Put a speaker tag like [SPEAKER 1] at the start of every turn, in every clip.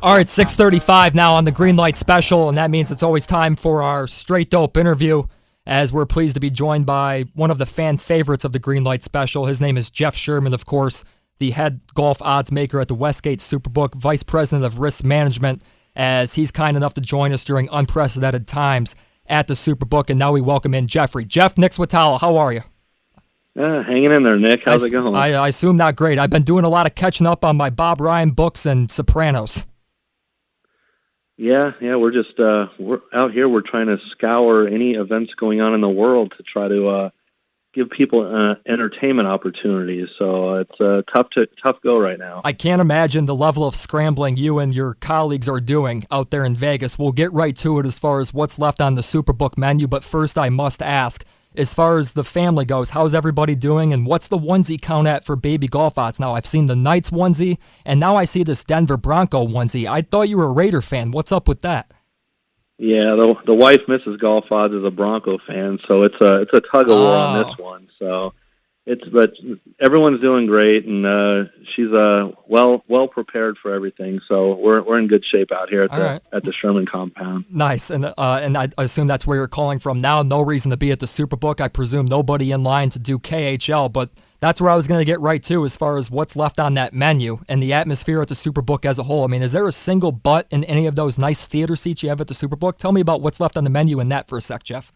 [SPEAKER 1] All right, 6:35 now on the Green Light Special, and that means it's always time for our Straight Dope interview, as we're pleased to be joined by one of the fan favorites of the Green Light Special. His name is Jeff Sherman, of course, the head golf odds maker at the Westgate SuperBook, vice president of risk management, as he's kind enough to join us during unprecedented times at the SuperBook, and now we welcome in Jeffrey. Jeff, Nick Swatala, how are you?
[SPEAKER 2] Hanging in there, Nick. How's it going?
[SPEAKER 1] I assume not great. I've been doing a lot of catching up on my OBrien books and Sopranos.
[SPEAKER 2] Yeah, we're just we're out here. We're trying to scour any events going on in the world to try to give people entertainment opportunities. So it's a tough go right now.
[SPEAKER 1] I can't imagine the level of scrambling you and your colleagues are doing out there in Vegas. We'll get right to it as far as what's left on the SuperBook menu, but first I must ask, as far as the family goes, how's everybody doing, and what's the onesie count at for baby golf odds now? I've seen the Knights onesie, and now I see this Denver Bronco onesie. I thought you were a Raider fan. What's up with that?
[SPEAKER 2] Yeah, the wife, Mrs. Golf Odds, is a Bronco fan, so it's a tug of war on this one. So but everyone's doing great, and she's well prepared for everything. So we're in good shape out here at the Sherman compound.
[SPEAKER 1] Nice, and I assume that's where you're calling from now. No reason to be at the SuperBook. I presume nobody in line to do KHL, but that's where I was going to get right to as far as what's left on that menu and the atmosphere at the SuperBook as a whole. I mean, is there a single butt in any of those nice theater seats you have at the SuperBook? Tell me about what's left on the menu in that for a sec, Jeff.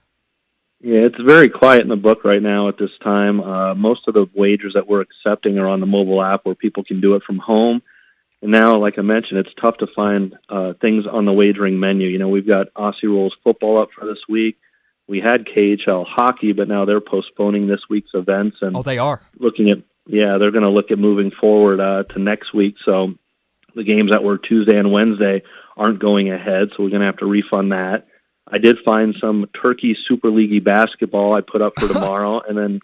[SPEAKER 2] Yeah, it's very quiet in the book right now at this time. Most of the wagers that we're accepting are on the mobile app where people can do it from home. And now, like I mentioned, it's tough to find things on the wagering menu. You know, we've got Aussie Rules football up for this week. We had KHL hockey, but now they're postponing this week's events. And
[SPEAKER 1] they are?
[SPEAKER 2] They're going to look at moving forward to next week. So the games that were Tuesday and Wednesday aren't going ahead, so we're going to have to refund that. I did find some Turkey Super League basketball I put up for tomorrow, and then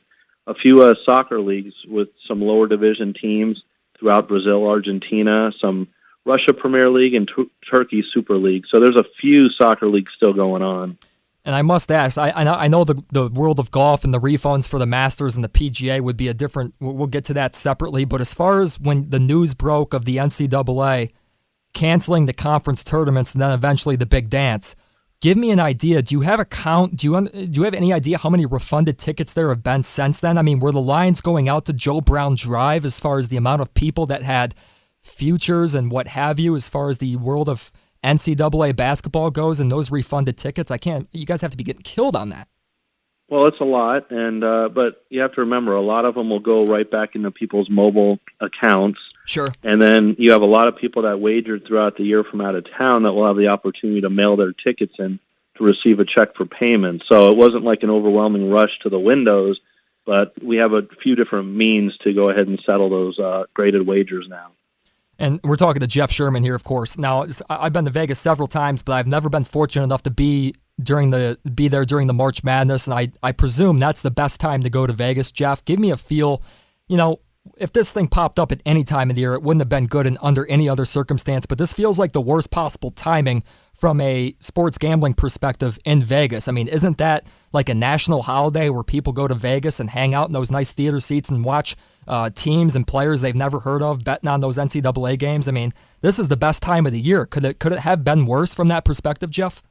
[SPEAKER 2] a few soccer leagues with some lower division teams throughout Brazil, Argentina, some Russia Premier League, and Turkey Super League. So there's a few soccer leagues still going on.
[SPEAKER 1] And I must ask, I know the world of golf and the refunds for the Masters and the PGA would be a different, we'll get to that separately, but as far as when the news broke of the NCAA canceling the conference tournaments and then eventually the big dance, give me an idea. Do you have a count? Do you have any idea how many refunded tickets there have been since then? I mean, were the lines going out to Joe Brown Drive as far as the amount of people that had futures and what have you as far as the world of NCAA basketball goes and those refunded tickets? You guys have to be getting killed on that.
[SPEAKER 2] Well, it's a lot, and but you have to remember, a lot of them will go right back into people's mobile accounts.
[SPEAKER 1] Sure.
[SPEAKER 2] And then you have a lot of people that wagered throughout the year from out of town that will have the opportunity to mail their tickets in to receive a check for payment. So it wasn't like an overwhelming rush to the windows, but we have a few different means to go ahead and settle those graded wagers now.
[SPEAKER 1] And we're talking to Jeff Sherman here, of course. Now, I've been to Vegas several times, but I've never been fortunate enough to be there during the March Madness, and I presume that's the best time to go to Vegas. Jeff, give me a feel. You know, if this thing popped up at any time of the year, it wouldn't have been good under any other circumstance, but this feels like the worst possible timing from a sports gambling perspective in Vegas. I mean, isn't that like a national holiday where people go to Vegas and hang out in those nice theater seats and watch teams and players they've never heard of betting on those NCAA games? I mean, this is the best time of the year. Could it have been worse from that perspective, Jeff?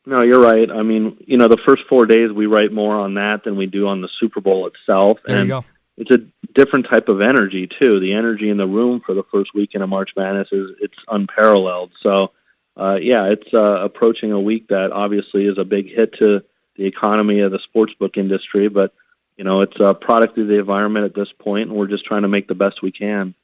[SPEAKER 2] No, you're right. I mean, you know, the first 4 days we write more on that than we do on the Super Bowl itself.
[SPEAKER 1] There you go.
[SPEAKER 2] It's a different type of energy, too. The energy in the room for the first weekend of March Madness it's unparalleled. So, it's approaching a week that obviously is a big hit to the economy of the sportsbook industry. But, you know, it's a product of the environment at this point, and we're just trying to make the best we can.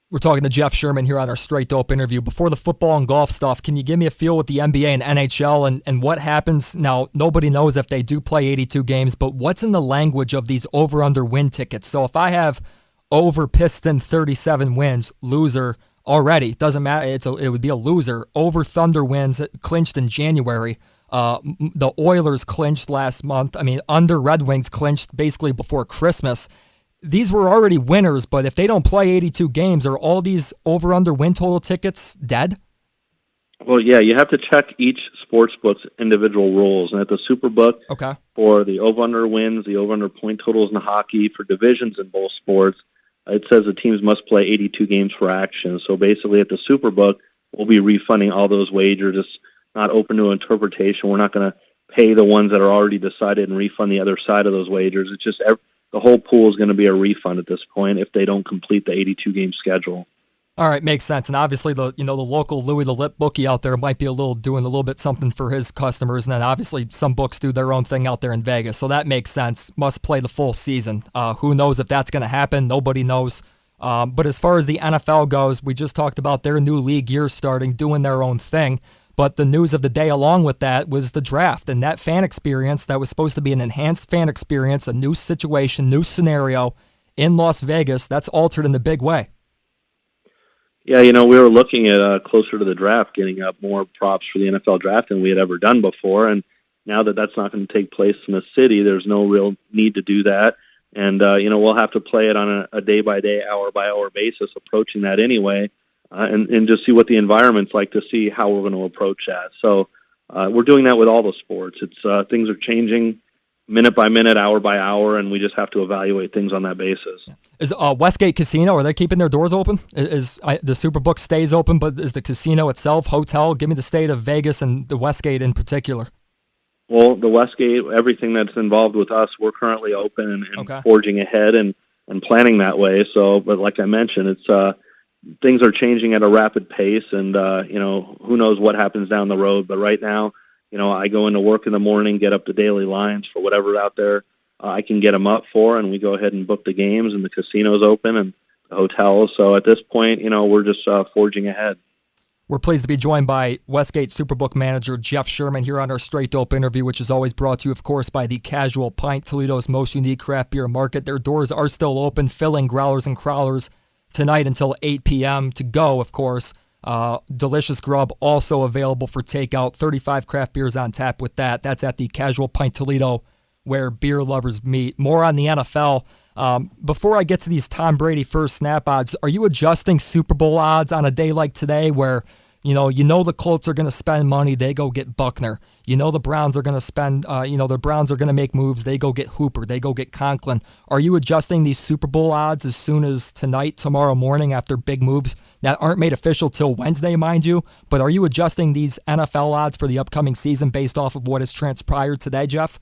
[SPEAKER 1] We're talking to Jeff Sherman here on our Straight Dope interview. Before the football and golf stuff, can you give me a feel with the NBA and NHL and what happens? Now, nobody knows if they do play 82 games, but what's in the language of these over-under win tickets? So if I have over Piston 37 wins, loser already, doesn't matter. It would be a loser. Over Thunder wins, clinched in January. The Oilers clinched last month. I mean, under Red Wings clinched basically before Christmas. These were already winners, but if they don't play 82 games, are all these over-under win total tickets dead?
[SPEAKER 2] Well, yeah, you have to check each sportsbook's individual rules. And at the SuperBook, for the over-under wins, the over-under point totals in hockey, for divisions in both sports, it says the teams must play 82 games for action. So basically at the SuperBook, we'll be refunding all those wagers. It's not open to interpretation. We're not going to pay the ones that are already decided and refund the other side of those wagers. It's just the whole pool is going to be a refund at this point if they don't complete the 82-game schedule.
[SPEAKER 1] All right, makes sense. And obviously, the local Louis the Lip bookie out there might be doing a little bit something for his customers, and then obviously some books do their own thing out there in Vegas. So that makes sense. Must play the full season. Who knows if that's going to happen? Nobody knows. But as far as the NFL goes, we just talked about their new league year starting, doing their own thing. But the news of the day along with that was the draft, and that fan experience that was supposed to be an enhanced fan experience, a new situation, new scenario in Las Vegas, that's altered in a big way.
[SPEAKER 2] Yeah, we were looking at closer to the draft, getting up more props for the NFL draft than we had ever done before. And now that that's not going to take place in the city, there's no real need to do that. And, we'll have to play it on a day-by-day, hour-by-hour basis, approaching that anyway, and just see what the environment's like to see how we're going to approach that. So we're doing that with all the sports. It's things are changing minute by minute, hour by hour, and we just have to evaluate things on that basis.
[SPEAKER 1] Is Westgate Casino, are they keeping their doors open? The SuperBook stays open, but is the casino itself, hotel? Give me the state of Vegas and the Westgate in particular.
[SPEAKER 2] Well, the Westgate, everything that's involved with us, we're currently open and forging ahead and planning that way. So, but like I mentioned, it's things are changing at a rapid pace, and who knows what happens down the road. But right now, I go into work in the morning, get up the daily lines for whatever out there I can get them up for, and we go ahead and book the games, and the casino's open and the hotels. So at this point, we're just forging ahead.
[SPEAKER 1] We're pleased to be joined by Westgate SuperBook manager Jeff Sherman here on our Straight Dope interview, which is always brought to you, of course, by the Casual Pint, Toledo's most unique craft beer market. Their doors are still open, filling growlers and crawlers tonight until 8 p.m. to go, of course. Delicious grub also available for takeout. 35 craft beers on tap with that. That's at the Casual Pint Toledo, where beer lovers meet. More on the NFL. Before I get to these Tom Brady first snap odds, are you adjusting Super Bowl odds on a day like today where you know the Colts are going to spend money, they go get Buckner. The Browns are going to spend, the Browns are going to make moves, they go get Hooper, they go get Conklin. Are you adjusting these Super Bowl odds as soon as tonight, tomorrow morning after big moves that aren't made official till Wednesday, mind you? But are you adjusting these NFL odds for the upcoming season based off of what has transpired today, Jeff?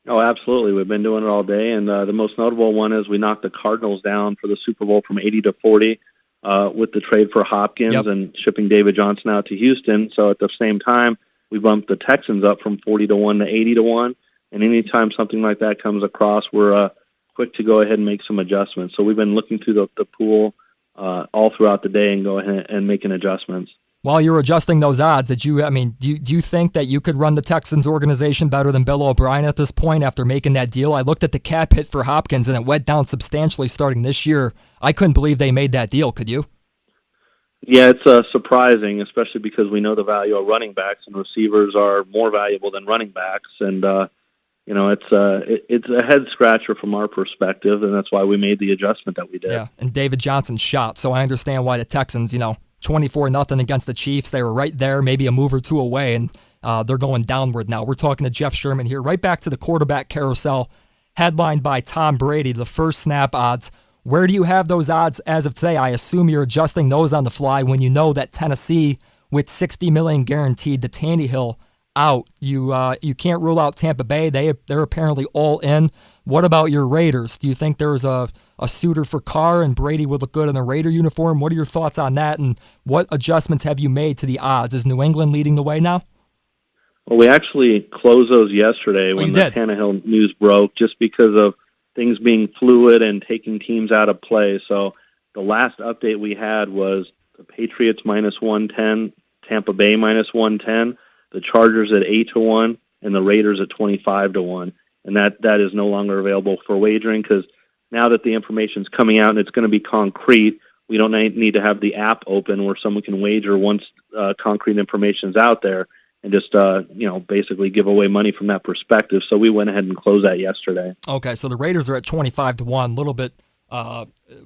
[SPEAKER 2] Oh, absolutely. We've been doing it all day, and the most notable one is we knocked the Cardinals down for the Super Bowl from 80 to 40. With the trade for Hopkins and shipping David Johnson out to Houston. So at the same time, we bumped the Texans up from 40 to 1 to 80 to 1. And anytime something like that comes across, we're quick to go ahead and make some adjustments. So we've been looking through the pool all throughout the day and go ahead and making adjustments.
[SPEAKER 1] While you're adjusting those odds, do you think that you could run the Texans organization better than Bill O'Brien at this point after making that deal? I looked at the cap hit for Hopkins, and it went down substantially starting this year. I couldn't believe they made that deal. Could you?
[SPEAKER 2] Yeah, it's surprising, especially because we know the value of running backs, and receivers are more valuable than running backs. And, it's a head-scratcher from our perspective, and that's why we made the adjustment that we did.
[SPEAKER 1] Yeah, and David Johnson shot, so I understand why the Texans, 24-0 against the Chiefs. They were right there, maybe a move or two away, and they're going downward now. We're talking to Jeff Sherman here. Right back to the quarterback carousel, headlined by Tom Brady, the first snap odds. Where do you have those odds as of today? I assume you're adjusting those on the fly when you know that Tennessee, with $60 million guaranteed to Tannehill out. You can't rule out Tampa Bay. They're apparently all in. What about your Raiders? Do you think there's a suitor for Carr and Brady would look good in a Raider uniform? What are your thoughts on that, and what adjustments have you made to the odds? Is New England leading the way now?
[SPEAKER 2] Well, we actually closed those yesterday when the Tannehill news broke, just because of things being fluid and taking teams out of play. So the last update we had was the Patriots minus 110, Tampa Bay minus 110, the Chargers at 8 to 1, and the Raiders at 25 to 1. And that is no longer available for wagering, because now that the information's coming out and it's going to be concrete, we don't need to have the app open where someone can wager once concrete information's out there and just basically give away money from that perspective. So we went ahead and closed that yesterday. Okay,
[SPEAKER 1] so the Raiders are at 25 to 1, a little bit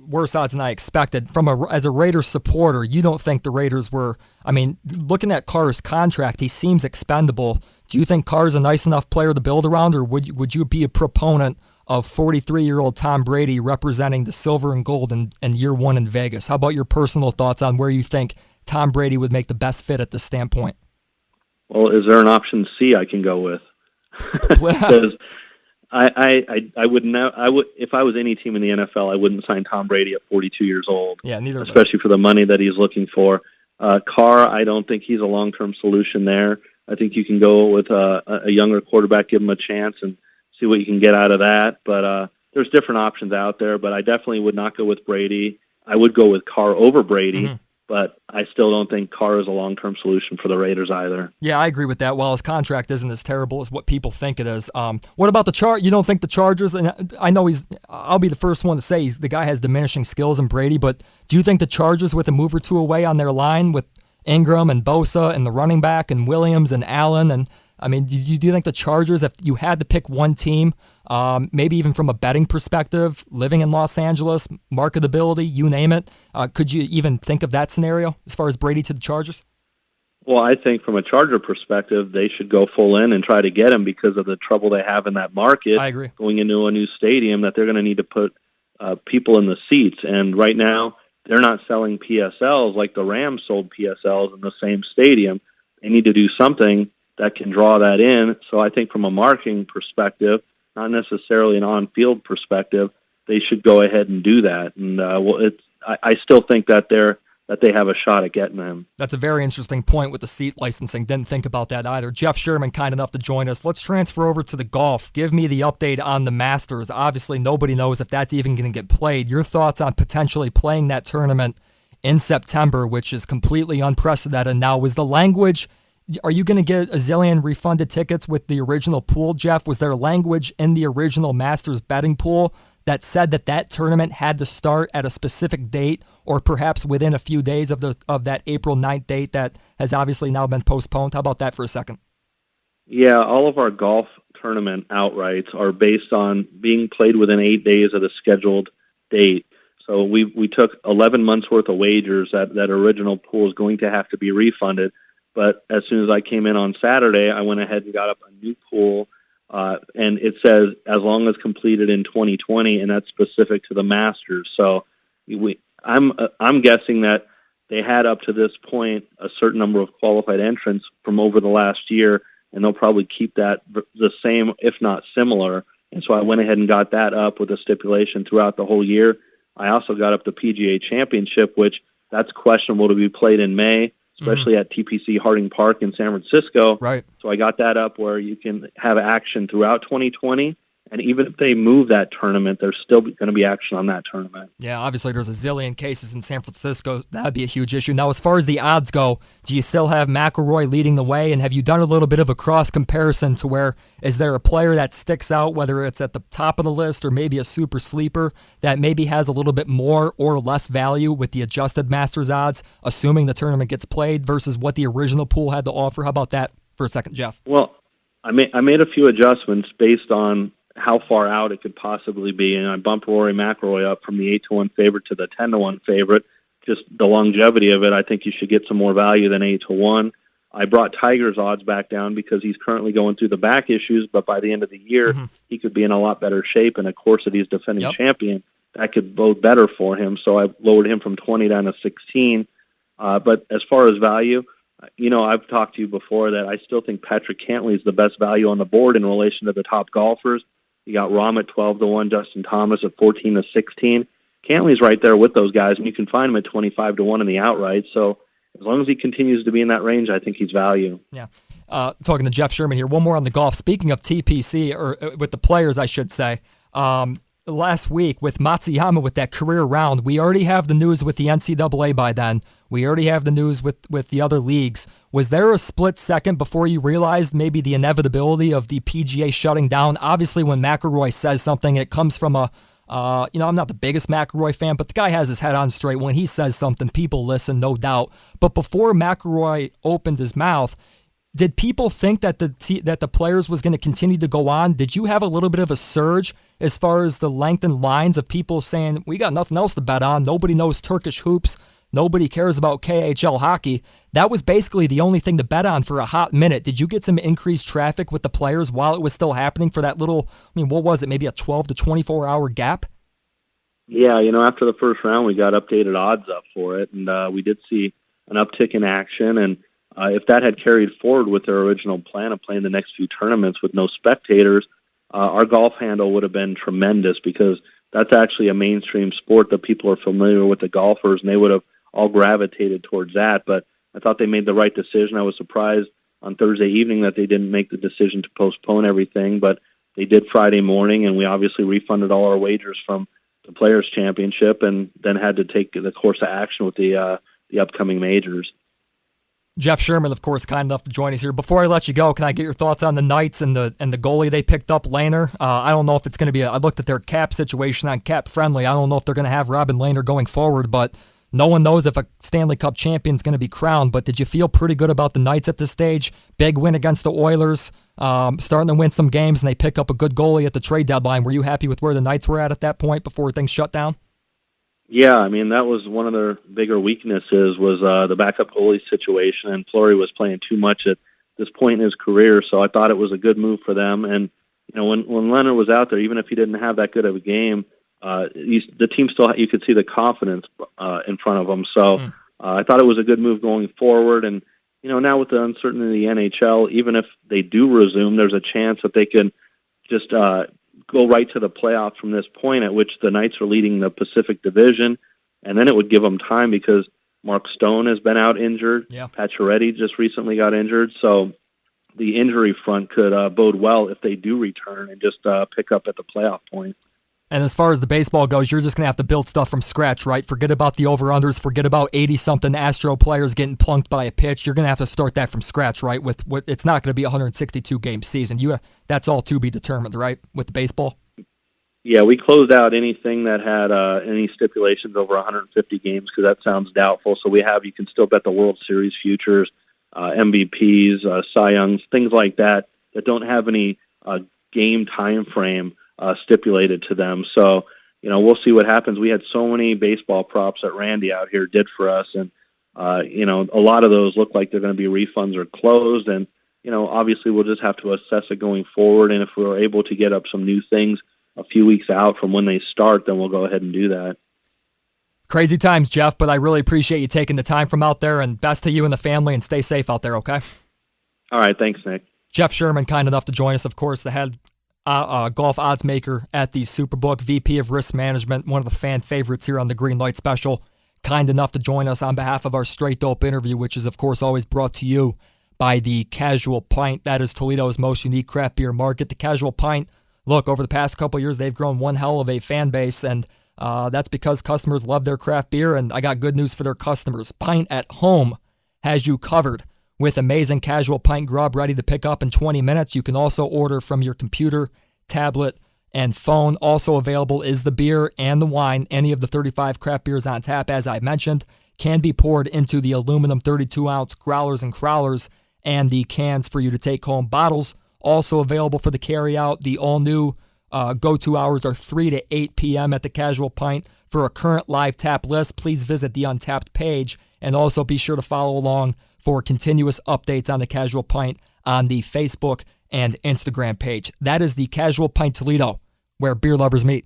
[SPEAKER 1] worse odds than I expected. As a Raiders supporter, you don't think the Raiders were, looking at Carr's contract, he seems expendable. Do you think Carr's a nice enough player to build around, or would you be a proponent of 43-year-old Tom Brady representing the silver and gold in year one in Vegas? How about your personal thoughts on where you think Tom Brady would make the best fit at this standpoint?
[SPEAKER 2] Well, is there an option C I can go with? Because I would if I was any team in the NFL, I wouldn't sign Tom Brady at 42 years old.
[SPEAKER 1] Yeah, neither.
[SPEAKER 2] Especially for the money that he's looking for. Carr, I don't think he's a long-term solution there. I think you can go with a younger quarterback, give him a chance, and see what you can get out of that. But there's different options out there. But I definitely would not go with Brady. I would go with Carr over Brady. But I still don't think Carr is a long-term solution for the Raiders either.
[SPEAKER 1] Yeah, I agree with that. While his contract isn't as terrible as what people think it is. What about the You don't think the Chargers, and I know I'll be the first one to say the guy has diminishing skills in Brady, but do you think the Chargers with a move or two away on their line with Ingram and Bosa and the running back and Williams and Allen, and I mean, do you think the Chargers, if you had to pick one team, maybe even from a betting perspective, living in Los Angeles, marketability, you name it, could you even think of that scenario as far as Brady to the Chargers?
[SPEAKER 2] Well, I think from a Charger perspective, they should go full in and try to get him because of the trouble they have in that market.
[SPEAKER 1] I agree.
[SPEAKER 2] Going into a new stadium, that they're going to need to put people in the seats. And right now, they're not selling PSLs like the Rams sold PSLs in the same stadium. They need to do something that can draw that in. So I think from a marketing perspective, not necessarily an on-field perspective, they should go ahead and do that. And I still think that they have a shot at getting them.
[SPEAKER 1] That's a very interesting point with the seat licensing. Didn't think about that either. Jeff Sherman, kind enough to join us. Let's transfer over to the golf. Give me the update on the Masters. Obviously, nobody knows if that's even going to get played. Your thoughts on potentially playing that tournament in September, which is completely unprecedented. Now, was the language... Are you going to get a zillion refunded tickets with the original pool, Jeff? Was there language in the original Masters betting pool that said that tournament had to start at a specific date or perhaps within a few days of that April 9th date that has obviously now been postponed? How about that for a second?
[SPEAKER 2] Yeah, all of our golf tournament outrights are based on being played within 8 days of the scheduled date. So we took 11 months worth of wagers that original pool is going to have to be refunded. But as soon as I came in on Saturday, I went ahead and got up a new pool, and it says as long as completed in 2020, and that's specific to the Masters. So I'm guessing that they had up to this point a certain number of qualified entrants from over the last year, and they'll probably keep that the same, if not similar. And so I went ahead and got that up with a stipulation throughout the whole year. I also got up the PGA Championship, which that's questionable to be played in May, especially at TPC Harding Park in San Francisco.
[SPEAKER 1] Right.
[SPEAKER 2] So I got that up where you can have action throughout 2020. And even if they move that tournament, there's still going to be action on that tournament.
[SPEAKER 1] Yeah, obviously there's a zillion cases in San Francisco. That would be a huge issue. Now, as far as the odds go, do you still have McIlroy leading the way? And have you done a little bit of a cross comparison to where is there a player that sticks out, whether it's at the top of the list or maybe a super sleeper that maybe has a little bit more or less value with the adjusted Masters odds, assuming the tournament gets played versus what the original pool had to offer? How about that for a second, Jeff?
[SPEAKER 2] Well, I made a few adjustments based on how far out it could possibly be, and I bumped Rory McIlroy up from the 8-1 favorite to the 10-1 favorite. Just the longevity of it, I think you should get some more value than 8-1. I brought Tiger's odds back down because he's currently going through the back issues, but by the end of the year, he could be in a lot better shape, and of course, that he's defending champion, that could bode better for him. So I lowered him from 20 down to 16. But as far as value, I've talked to you before that I still think Patrick Cantley is the best value on the board in relation to the top golfers. You got Rahm at 12-1, Justin Thomas at 14-16. Cantley's right there with those guys, and you can find him at 25-1 in the outright. So as long as he continues to be in that range, I think he's value.
[SPEAKER 1] Yeah. Talking to Jeff Sherman here. One more on the golf. Speaking of TPC, or with the players, I should say, last week with Matsuyama with that career round, we already have the news with the NCAA by then. We already have the news with the other leagues. Was there a split second before you realized maybe the inevitability of the PGA shutting down? Obviously, when McIlroy says something, it comes from I'm not the biggest McIlroy fan, but the guy has his head on straight. When he says something, people listen, no doubt. But before McIlroy opened his mouth, did people think that the players was going to continue to go on? Did you have a little bit of a surge as far as the lengthened lines of people saying, we got nothing else to bet on, nobody knows Turkish hoops, nobody cares about KHL hockey? That was basically the only thing to bet on for a hot minute. Did you get some increased traffic with the players while it was still happening for that little, what was it, maybe a 12 to 24-hour gap?
[SPEAKER 2] Yeah, after the first round, we got updated odds up for it, and we did see an uptick in action. And if that had carried forward with their original plan of playing the next few tournaments with no spectators, our golf handle would have been tremendous, because that's actually a mainstream sport that people are familiar with, the golfers, and they would have all gravitated towards that. But I thought they made the right decision. I was surprised on Thursday evening that they didn't make the decision to postpone everything, but they did Friday morning, and we obviously refunded all our wagers from the Players' Championship, and then had to take the course of action with the upcoming majors.
[SPEAKER 1] Jeff Sherman, of course, kind enough to join us here. Before I let you go, can I get your thoughts on the Knights and the goalie they picked up, Lehner? I don't know if it's going to be I looked at their cap situation on Cap Friendly. I don't know if they're going to have Robin Lehner going forward, but no one knows if a Stanley Cup champion is going to be crowned. But did you feel pretty good about the Knights at this stage? Big win against the Oilers, starting to win some games, and they pick up a good goalie at the trade deadline. Were you happy with where the Knights were at that point before things shut down?
[SPEAKER 2] Yeah, I mean, that was one of their bigger weaknesses, was the backup goalie situation, and Fleury was playing too much at this point in his career, so I thought it was a good move for them. And, you know, when Leonard was out there, even if he didn't have that good of a game, the team still, you could see the confidence in front of them. So I thought it was a good move going forward. And, you know, now with the uncertainty in the NHL, even if they do resume, there's a chance that they can just go right to the playoffs from this point, at which the Knights are leading the Pacific Division, and then it would give them time, because Mark Stone has been out injured.
[SPEAKER 1] Yeah.
[SPEAKER 2] Pacioretty just recently got injured, so the injury front could bode well if they do return and just pick up at the playoff point.
[SPEAKER 1] And as far as the baseball goes, you're just going to have to build stuff from scratch, right? Forget about the over-unders. Forget about 80-something Astro players getting plunked by a pitch. You're going to have to start that from scratch, right? It's not going to be a 162-game season. That's all to be determined, right, with the baseball?
[SPEAKER 2] Yeah, we closed out anything that had any stipulations over 150 games, because that sounds doubtful. So you can still bet the World Series futures, MVPs, Cy Youngs, things like that don't have any game time frame stipulated to them. So, you know, we'll see what happens. We had so many baseball props that Randy out here did for us, and, you know, a lot of those look like they're going to be refunds or closed. And, you know, obviously we'll just have to assess it going forward. And if we're able to get up some new things a few weeks out from when they start, then we'll go ahead and do that.
[SPEAKER 1] Crazy times, Jeff, but I really appreciate you taking the time from out there, and best to you and the family, and stay safe out there, okay?
[SPEAKER 2] All right. Thanks, Nick.
[SPEAKER 1] Jeff Sherman, kind enough to join us, of course, the head golf odds maker at the SuperBook, VP of Risk Management, one of the fan favorites here on the Green Light Special. Kind enough to join us on behalf of our Straight Dope interview, which is, of course, always brought to you by the Casual Pint. That is Toledo's most unique craft beer market. The Casual Pint, look, over the past couple of years, they've grown one hell of a fan base, and that's because customers love their craft beer, and I got good news for their customers. Pint at Home has you covered with amazing Casual Pint grub ready to pick up in 20 minutes. You can also order from your computer, tablet, and phone. Also available is the beer and the wine. Any of the 35 craft beers on tap, as I mentioned, can be poured into the aluminum 32-ounce growlers and crowlers and the cans for you to take home. Bottles also available for the carry-out. The all-new go-to hours are 3 to 8 p.m. at the Casual Pint. For a current live tap list, please visit the Untapped page, and also be sure to follow along for continuous updates on the Casual Pint on the Facebook and Instagram page. That is the Casual Pint Toledo, where beer lovers meet.